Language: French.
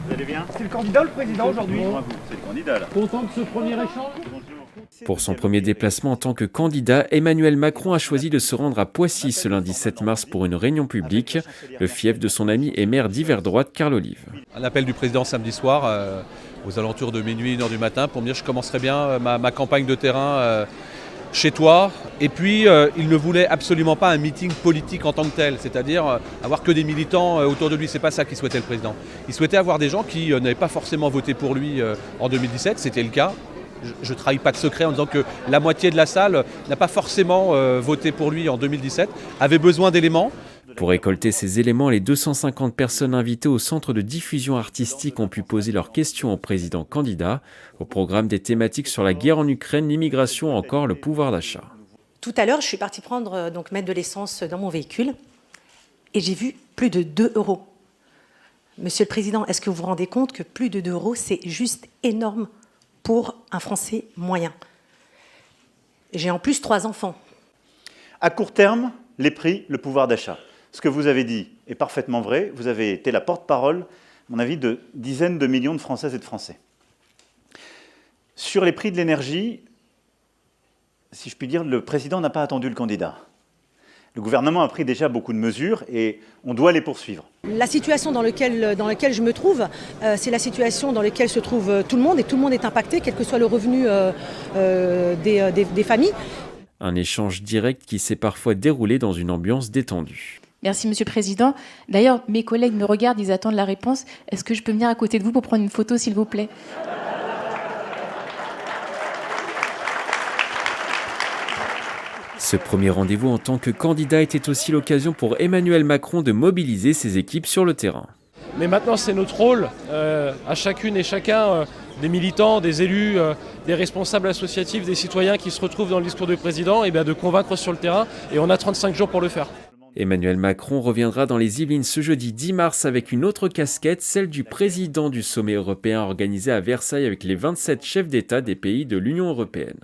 Vous allez bien? C'est le candidat ou le président aujourd'hui? C'est le candidat là. Content de ce premier échange? Pour son premier déplacement en tant que candidat, Emmanuel Macron a choisi de se rendre à Poissy ce lundi 7 mars pour une réunion publique, le fief de son ami et maire d'hiver droite, Carl Olive. Un appel du président samedi soir, aux alentours de minuit, 1h du matin, pour me dire que je commencerai bien ma campagne de terrain chez toi. Et puis, il ne voulait absolument pas un meeting politique en tant que tel, c'est-à-dire avoir que des militants autour de lui. C'est pas ça qu'il souhaitait le président. Il souhaitait avoir des gens qui n'avaient pas forcément voté pour lui en 2017, c'était le cas. Je ne trahis pas de secret en disant que la moitié de la salle n'a pas forcément voté pour lui en 2017, avait besoin d'éléments. Pour récolter ces éléments, les 250 personnes invitées au centre de diffusion artistique ont pu poser leurs questions au président candidat. Au programme des thématiques sur la guerre en Ukraine, l'immigration, encore le pouvoir d'achat. Tout à l'heure, je suis partie mettre de l'essence dans mon véhicule et j'ai vu plus de 2 euros. Monsieur le Président, est-ce que vous vous rendez compte que plus de 2 euros, c'est juste énorme pour un Français moyen? J'ai en plus 3 enfants. À court terme, les prix, le pouvoir d'achat. Ce que vous avez dit est parfaitement vrai. Vous avez été la porte-parole, à mon avis, de dizaines de millions de Françaises et de Français. Sur les prix de l'énergie, si je puis dire, le président n'a pas attendu le candidat. Le gouvernement a pris déjà beaucoup de mesures et on doit les poursuivre. La situation dans laquelle je me trouve, c'est la situation dans laquelle se trouve tout le monde et tout le monde est impacté, quel que soit le revenu des familles. Un échange direct qui s'est parfois déroulé dans une ambiance détendue. Merci Monsieur le Président. D'ailleurs, mes collègues me regardent, ils attendent la réponse. Est-ce que je peux venir à côté de vous pour prendre une photo, s'il vous plaît? Ce premier rendez-vous en tant que candidat était aussi l'occasion pour Emmanuel Macron de mobiliser ses équipes sur le terrain. Mais maintenant, c'est notre rôle, à chacune et chacun, des militants, des élus, des responsables associatifs, des citoyens qui se retrouvent dans le discours du président, et bien de convaincre sur le terrain. Et on a 35 jours pour le faire. Emmanuel Macron reviendra dans les Yvelines ce jeudi 10 mars avec une autre casquette, celle du président du sommet européen organisé à Versailles avec les 27 chefs d'État des pays de l'Union européenne.